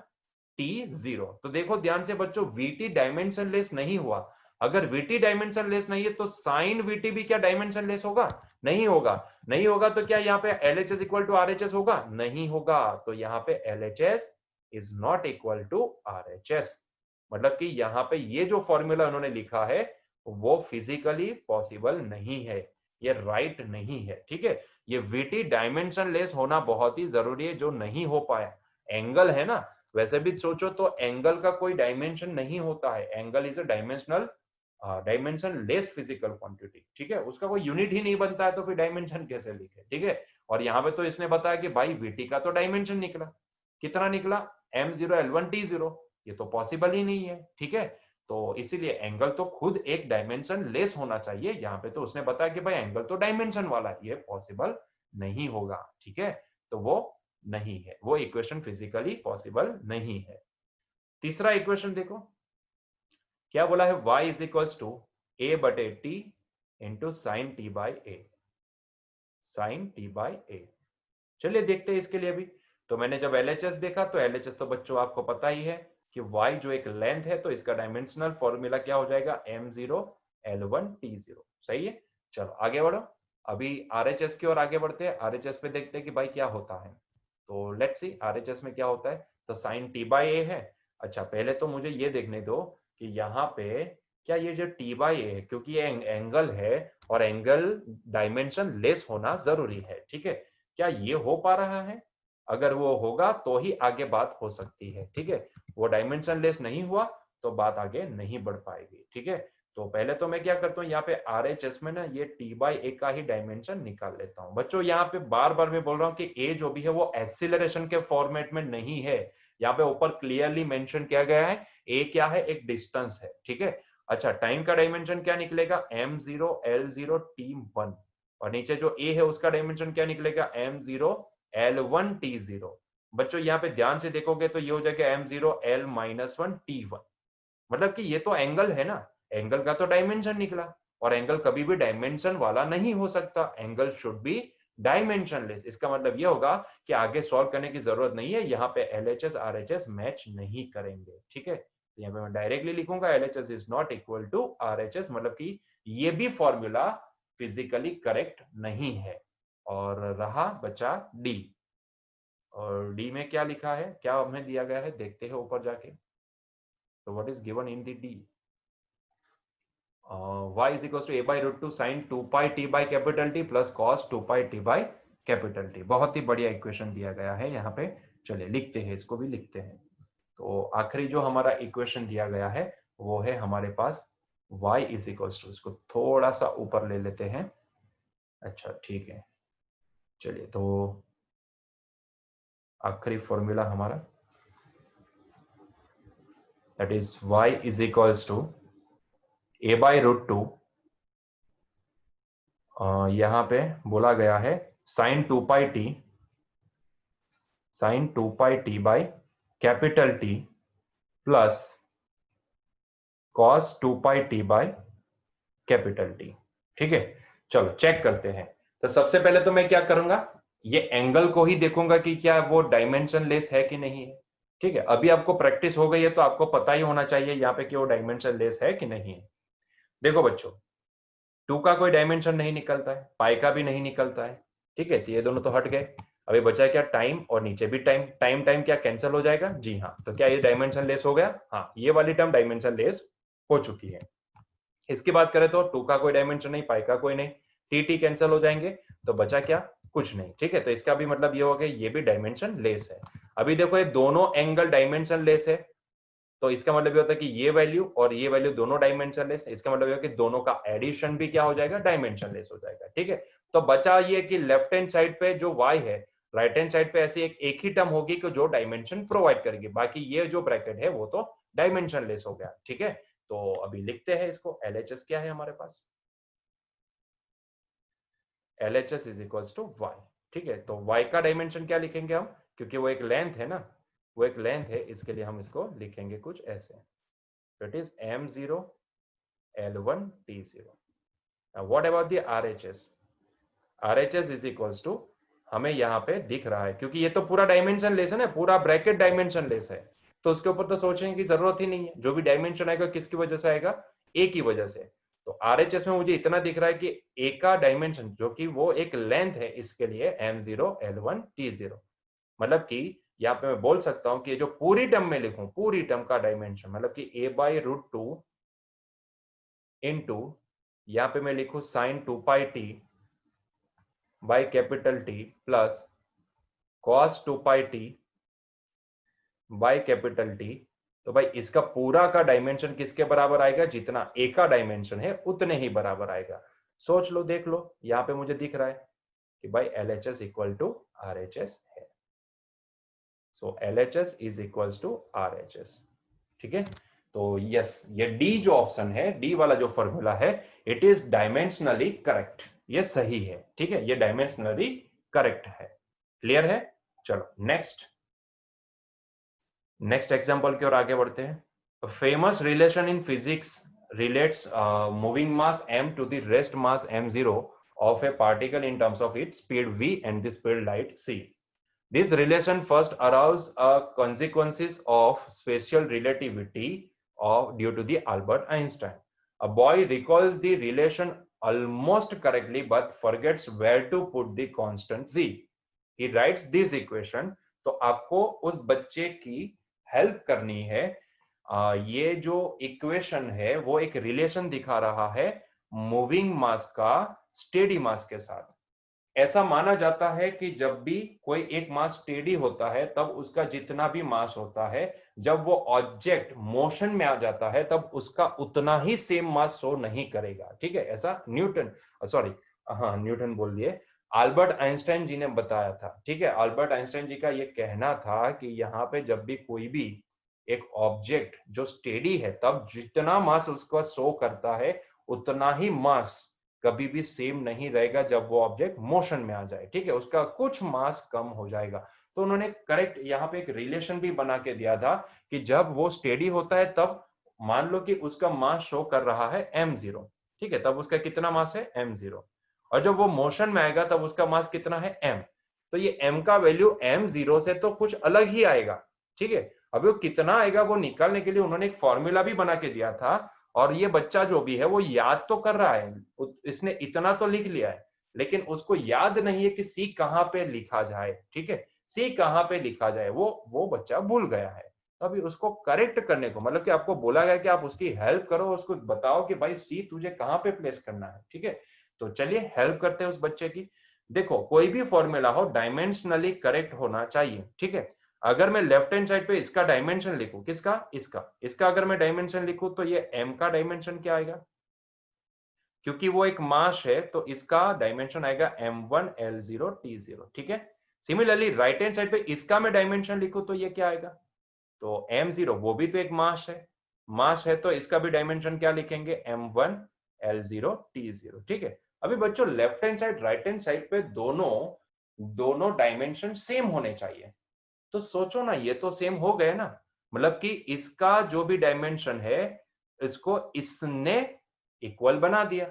T0। तो देखो ध्यान से बच्चों, VT डायमेंशन लेस नहीं हुआ। अगर VT डायमेंशन लेस नहीं है तो साइन VT भी क्या डायमेंशन लेस होगा, नहीं होगा। नहीं होगा तो क्या यहाँ पे LHS इक्वल टू RHS होगा, नहीं होगा। तो यहाँ पे LHS is not equal to RHS, मतलब कि यहाँ पे ये जो फॉर्मूला उन्होंने लिखा है वो फिजिकली पॉसिबल नहीं है, ये राइट नहीं है, ठीक है। ये VT डायमेंशन लेस होना बहुत ही जरूरी है, जो नहीं हो पाया। एंगल है ना, वैसे भी सोचो तो एंगल का कोई डायमेंशन नहीं होता है, angle is a dimension less physical quantity, ठीक है, उसका कोई यूनिट ही नहीं बनता है तो फिर डायमेंशन कैसे लिखे, ठीक है। और यहाँ पे तो इसने बताया कि भाई VT का तो डायमेंशन निकला, कितना निकला M0 L1 T0, ये तो पॉसिबल ही नहीं है, ठीक है। तो इसीलिए एंगल तो खुद एक डायमेंशन लेस होना चाहिए, यहाँ पे तो उसने बताया कि भाई एंगल तो डायमेंशन वाला है, ये पॉसिबल नहीं होगा, ठीक है। तो वो नहीं है, वो इक्वेशन फिजिकली पॉसिबल नहीं है। तीसरा इक्वेशन देखो क्या बोला है, y is equals to a बटे T into sine T by A, sine T by A. चलिए देखते हैं इसके लिए भी। तो मैंने जब LHS देखा तो LHS तो बच्चों आपको पता ही है कि y जो एक लेंथ है तो इसका डायमेंशनल फॉर्मूला क्या हो जाएगा M0 L1 T0, सही है। चलो आगे बढ़ो, अभी RHS की ओर आगे बढ़ते हैं। RHS पे देखते हैं कि भाई क्या होता है। तो लेट्स सी RHS में क्या होता है, तो साइन टी बाई ए है। अच्छा पहले तो मुझे ये देखने दो कि यहाँ पे क्या ये जो टी बाई ए है, क्योंकि ये एंगल है और एंगल डायमेंशन लेस होना जरूरी है, ठीक है। क्या ये हो पा रहा है, अगर वो होगा तो ही आगे बात हो सकती है, ठीक है। वो डायमेंशन लेस नहीं हुआ तो बात आगे नहीं बढ़ पाएगी, ठीक है। तो पहले तो मैं क्या करता हूँ, यहाँ पे RHS में ना ये टी बाई ए का ही डायमेंशन निकाल लेता हूँ। बच्चों यहाँ पे बार बार मैं बोल रहा हूँ कि ए जो भी है वो एक्सीलरेशन के फॉर्मेट में नहीं है, यहाँ पे ऊपर क्लियरली मेंशन किया गया है ए क्या है, एक डिस्टेंस है, ठीक है। अच्छा टाइम का डायमेंशन क्या निकलेगा M0 L0 T1, और नीचे जो ए है उसका डायमेंशन क्या निकलेगा M0 L1 T0। बच्चों यहाँ पे ध्यान से देखोगे तो ये हो जाएगा M0 L-1 T1, मतलब कि ये तो एंगल है ना, एंगल का तो डायमेंशन निकला, और एंगल कभी भी डायमेंशन वाला नहीं हो सकता, एंगल शुड बी डायमेंशनलेस। इसका मतलब ये होगा कि आगे सॉल्व करने की जरूरत नहीं है, यहाँ पे LHS RHS मैच नहीं करेंगे, ठीक है। तो यहाँ पे मैं डायरेक्टली लिखूंगा LHS is not equal to RHS, मतलब कि ये भी फॉर्मूला फिजिकली करेक्ट नहीं है। और रहा बचा डी, और डी में क्या लिखा है, क्या हमें दिया गया है, देखते हैं ऊपर जाके। तो what is given in the D, y is equals to a by root 2 sin 2 pi t by capital T plus cos 2 pi t by capital T। बहुत ही बढ़िया इक्वेशन दिया गया है यहाँ पे। चलिए लिखते हैं, इसको भी लिखते हैं। तो आखिरी जो हमारा इक्वेशन दिया गया है वो है हमारे पास y is equals to, इसको थोड़ा सा ऊपर ले लेते हैं। अच्छा ठीक है, चलिए तो आखिरी फॉर्मूला हमारा that is y is equals to a by root 2, यहाँ पे बोला गया है sine 2 pi T, sine 2 pi T by capital T plus cos 2 pi T by capital T, ठीक है। चलो चेक करते हैं। तो सबसे पहले तो मैं क्या करूंगा, ये एंगल को ही देखूंगा कि क्या वो डायमेंशन लेस है कि नहीं है, ठीक है। अभी आपको प्रैक्टिस हो गई है तो आपको पता ही होना चाहिए यहाँ पे कि वो डायमेंशन लेस है कि नहीं है। देखो बच्चों, 2 का कोई डायमेंशन नहीं निकलता है, पाई का भी नहीं निकलता है, ठीक है। तो ये दोनों तो हट गए। अभी बचा क्या, टाइम, और नीचे भी टाइम। टाइम टाइम क्या कैंसिल हो जाएगा, जी हाँ। तो क्या ये डायमेंशन लेस हो गया, हाँ ये वाली टर्म डायमेंशन लेस हो चुकी है। इसकी बात करें तो 2 का कोई डायमेंशन नहीं, पाई का कोई नहीं, टी टी कैंसिल हो जाएंगे, तो बचा क्या, कुछ नहीं, ठीक है। तो इसका भी मतलब ये हो गया ये भी डायमेंशन लेस है। अभी देखो ये दोनों एंगल डायमेंशन लेस है, तो इसका मतलब ये होता है कि ये वैल्यू और ये वैल्यू दोनों डायमेंशनलेस है। इसका मतलब ये कि दोनों का एडिशन भी क्या हो जाएगा, डायमेंशनलेस हो जाएगा, ठीक है। तो बचा ये कि लेफ्ट हैंड साइड पे जो y है, राइट हैंड साइड पे ऐसी एक ही टर्म होगी कि जो डायमेंशन प्रोवाइड करेगी, बाकी ये जो ब्रैकेट है वो तो डायमेंशन लेस हो गया। ठीक है, तो अभी लिखते हैं इसको। LHS क्या है हमारे पास, LHS is equals to y। ठीक है, तो y का डायमेंशन क्या लिखेंगे हम, क्योंकि वो एक लेंथ है ना, वो एक लेंथ है, इसके लिए हम इसको लिखेंगे कुछ ऐसे, it is m0 l1 t0। What about the RHS, RHS is equals to, हमें यहाँ पे दिख रहा है क्योंकि ये तो पूरा डायमेंशन लेस है ना, पूरा ब्रैकेट डायमेंशन लेस है, तो उसके ऊपर तो सोचने की जरूरत ही नहीं है। जो भी डायमेंशन आएगा किसकी वजह से आएगा, ए की वजह से। तो RHS में मुझे इतना दिख रहा है कि ए का डायमेंशन जो कि वो एक लेंथ है, इसके लिए m0 l1 t0, मतलब कि यहाँ पे मैं बोल सकता हूँ कि जो पूरी टर्म में लिखूं, पूरी टर्म का डायमेंशन मतलब कि a/√2 इंटू, यहाँ पे मैं लिखूं sin 2πt by capital T plus cos 2πt by capital T। तो भाई इसका पूरा का डायमेंशन किसके बराबर आएगा, जितना ए का डायमेंशन है उतने ही बराबर आएगा। सोच लो, देख लो, यहाँ पे मुझे दिख रहा है कि भाई LHS इक्वल टू RHS है। So LHS is equals to RHS। ठीक है, तो यस, ये डी जो ऑप्शन है, डी वाला जो फॉर्मूला है, इट इज डायमेंशनली करेक्ट, ये सही है। ठीक है, ये डायमेंशनली करेक्ट है। क्लियर है? चलो नेक्स्ट एग्जांपल की ओर आगे बढ़ते हैं। Famous relation in physics relates moving mass m to the rest mass m0 of a particle in terms of its speed v and the speed light c. This relation first arose consequences of special relativity due to the Albert Einstein. A boy recalls the relation almost correctly but forgets where to put the constant z. He writes this equation. तो आपको उस बच्चे की help करनी है। ये जो equation है वो एक रिलेशन दिखा रहा है मूविंग मास का स्टेडी मास के साथ। ऐसा माना जाता है कि जब भी कोई एक मास स्टेडी होता है तब उसका जितना भी मास होता है, जब वो ऑब्जेक्ट मोशन में आ जाता है तब उसका उतना ही सेम मास शो नहीं करेगा। ठीक है, ऐसा न्यूटन, सॉरी, हाँ न्यूटन बोल दिए, अल्बर्ट आइंस्टाइन जी ने बताया था। ठीक है, अल्बर्ट आइंस्टाइन जी का ये कहना था कि यहाँ पे जब भी कोई भी एक ऑब्जेक्ट जो स्टेडी है तब जितना मास उसका शो करता है उतना ही मास कभी भी सेम नहीं रहेगा जब वो ऑब्जेक्ट मोशन में आ जाए। ठीक है, उसका कुछ मास कम हो जाएगा। तो उन्होंने करेक्ट यहाँ पे एक रिलेशन भी बना के दिया था कि जब वो स्टेडी होता है तब मान लो कि उसका मास शो कर रहा है m0। ठीक है, तब उसका कितना मास है m0, और जब वो मोशन में आएगा तब उसका मास कितना है m। तो ये m का वैल्यू m0 से तो कुछ अलग ही आएगा। ठीक है, अभी वो कितना आएगा वो निकालने के लिए उन्होंने एक फॉर्मूला भी बना के दिया था, और ये बच्चा जो भी है वो याद तो कर रहा है, इसने इतना तो लिख लिया है, लेकिन उसको याद नहीं है कि सी कहाँ पे लिखा जाए। ठीक है, सी कहाँ पे लिखा जाए वो बच्चा भूल गया है। तो अभी उसको करेक्ट करने को, मतलब कि आपको बोला गया कि आप उसकी हेल्प करो, उसको बताओ कि भाई सी तुझे कहाँ पे प्लेस करना है। ठीक है, तो चलिए हेल्प करते हैं उस बच्चे की। देखो, कोई भी फॉर्मूला हो डायमेंशनली करेक्ट होना चाहिए। ठीक है, अगर मैं लेफ्ट हैंड साइड पे इसका डायमेंशन लिखूं, किसका, इसका अगर मैं डायमेंशन लिखूं तो ये m का डायमेंशन क्या आएगा, क्योंकि वो एक मास है तो इसका डायमेंशन आएगा m1 l0 t0। ठीक है, सिमिलरली राइट हैंड साइड पे इसका मैं डायमेंशन लिखूं तो ये क्या आएगा, तो m0 वो भी तो एक मास है तो इसका भी डायमेंशन क्या लिखेंगे, m1 l0 t0। ठीक है, अभी बच्चों left hand side right hand side पे दोनों दोनों डायमेंशन सेम होने चाहिए। तो सोचो ना, ये तो सेम हो गए ना, मतलब कि इसका जो भी डायमेंशन है इसको इसने इक्वल बना दिया।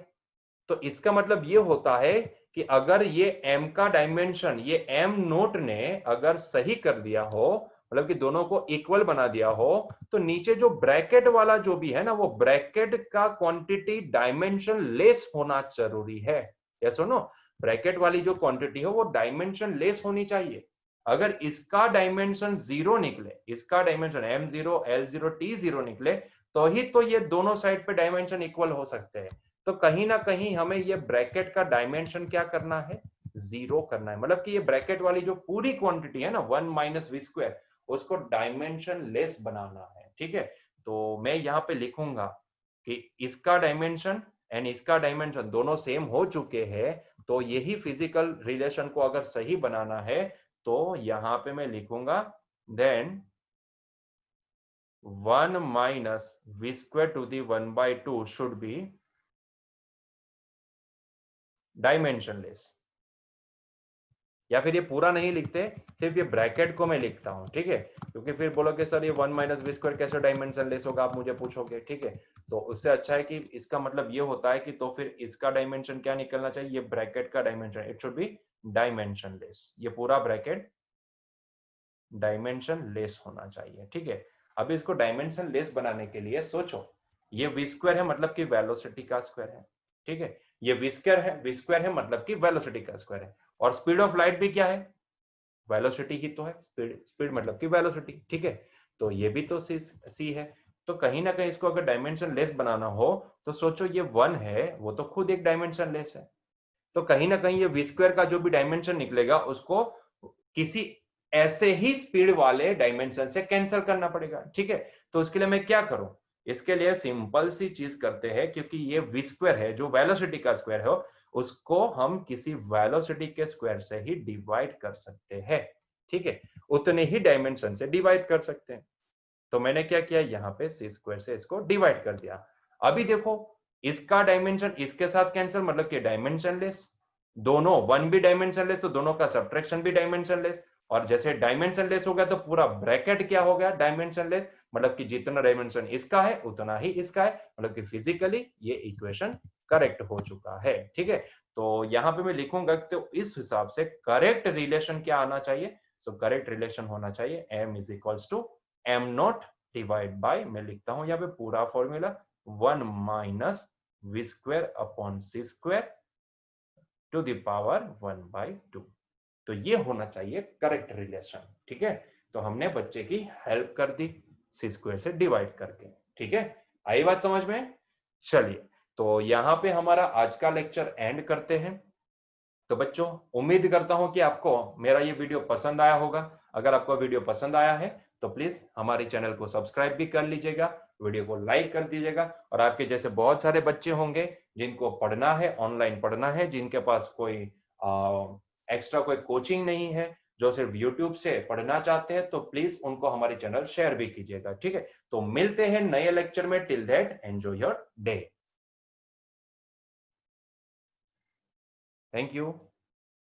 तो इसका मतलब ये होता है कि अगर ये m का डायमेंशन ये m नोट ने अगर सही कर दिया हो, मतलब कि दोनों को इक्वल बना दिया हो, तो नीचे जो ब्रैकेट वाला जो भी है ना, वो ब्रैकेट का क्वांटिटी डायमेंशन लेस होना जरूरी है। या सुनो, ब्रैकेट वाली जो क्वांटिटी है वो डायमेंशन लेस होनी चाहिए। अगर इसका डायमेंशन 0 निकले, इसका डायमेंशन m0 l0 t0 निकले, तो ही तो ये दोनों साइड पे डायमेंशन इक्वल हो सकते हैं। तो कहीं ना कहीं हमें ये ब्रैकेट का डायमेंशन क्या करना है, 0 करना है। मतलब कि ये ब्रैकेट वाली जो पूरी क्वांटिटी है ना 1 माइनस वी स्क्वायर, उसको डायमेंशन लेस बनाना है। ठीक है, तो मैं यहाँ पे लिखूंगा कि इसका डायमेंशन एंड इसका डायमेंशन दोनों सेम हो चुके हैं, तो यही फिजिकल रिलेशन को अगर सही बनाना है तो यहां पे मैं लिखूंगा then 1 minus v square to the 1/2 should be dimensionless. या फिर ये पूरा नहीं लिखते, सिर्फ ये ब्रैकेट को मैं लिखता हूं, ठीक है, क्योंकि फिर बोलोगे सर ये 1 माइनस वी स्क्वायर कैसे डायमेंशनलेस होगा, आप मुझे पूछोगे, ठीक है। तो उससे अच्छा है कि इसका मतलब ये होता है कि तो फिर इसका डायमेंशन क्या निकलना चाहिए, ये ब्रैकेट का dimension, it should B dimensionless, ये पूरा ब्रैकेट डायमेंशन लेस होना चाहिए, ठीक है। अभी इसको डायमेंशन लेस बनाने के लिए सोचो, ये वी स्क्वायर है मतलब कि वेलोसिटी का स्क्वायर है, ठीक है, ये वी स्क्वायर है मतलब कि वेलोसिटी का स्क्वायर है, और स्पीड ऑफ लाइट भी क्या है, वेलोसिटी ही तो है, स्पीड स्पीड मतलब कि वेलोसिटी, ठीक है। तो ये भी तो सी है। तो कहीं ना कहीं इसको अगर डायमेंशन लेस बनाना हो तो सोचो ये 1 है, वो तो खुद एक डायमेंशन लेस है, तो कहीं ना कहीं ये वी स्क्वायर का जो भी डायमेंशन निकलेगा उसको किसी ऐसे ही स्पीड वाले डायमेंशन से कैंसिल करना पड़ेगा, ठीक है। तो उसके लिए मैं क्या करूं, इसके लिए सिंपल सी चीज करते हैं, क्योंकि ये वी स्क्वायर है जो वेलोसिटी का स्क्वायर है, उसको हम किसी वेलोसिटी के स्क्वायर से ही डिवाइड कर सकते हैं, ठीक है, उतने ही डायमेंशन से डिवाइड कर सकते हैं। तो मैंने क्या किया, यहाँ पे सी स्क्वायर से इसको डिवाइड कर दिया। अभी देखो, इसका डायमेंशन इसके साथ कैंसिल मतलब कि डायमेंशनलेस, दोनों वन भी डायमेंशनलेस तो दोनों का सब्ट्रैक्शन भी डायमेंशनलेस, और जैसे डायमेंशनलेस हो गया तो पूरा ब्रैकेट क्या हो गया, डायमेंशनलेस, मतलब कि जितना डायमेंशन इसका है उतना ही इसका है, मतलब कि फिजिकली ये इक्वेशन करेक्ट हो चुका है, ठीक है। तो यहाँ पे मैं लिखूंगा तो इस हिसाब से करेक्ट रिलेशन क्या आना चाहिए, सो करेक्ट रिलेशन होना चाहिए m is equals to m not divide by, मैं लिखता हूं यहाँ पे पूरा formula 1 minus V square upon C square to the power 1/2। तो ये होना चाहिए करेक्ट रिलेशन, ठीक है। तो हमने बच्चे की हेल्प कर दी सी स्क्वायर से डिवाइड करके, ठीक है। आई बात समझ में? चलिए, तो यहाँ पे हमारा आज का लेक्चर एंड करते हैं। तो बच्चों, उम्मीद करता हूं कि आपको मेरा ये वीडियो पसंद आया होगा। अगर आपको वीडियो पसंद आया है तो प्लीज हमारे चैनल को सब्सक्राइब भी कर लीजिएगा, वीडियो को लाइक कर दीजिएगा, और आपके जैसे बहुत सारे बच्चे होंगे जिनको पढ़ना है, ऑनलाइन पढ़ना है, जिनके पास कोई एक्स्ट्रा कोई कोचिंग नहीं है, जो सिर्फ यूट्यूब से पढ़ना चाहते हैं, तो प्लीज उनको हमारे चैनल शेयर भी कीजिएगा, ठीक है। तो मिलते हैं नए लेक्चर में, till that enjoy your day. Thank you.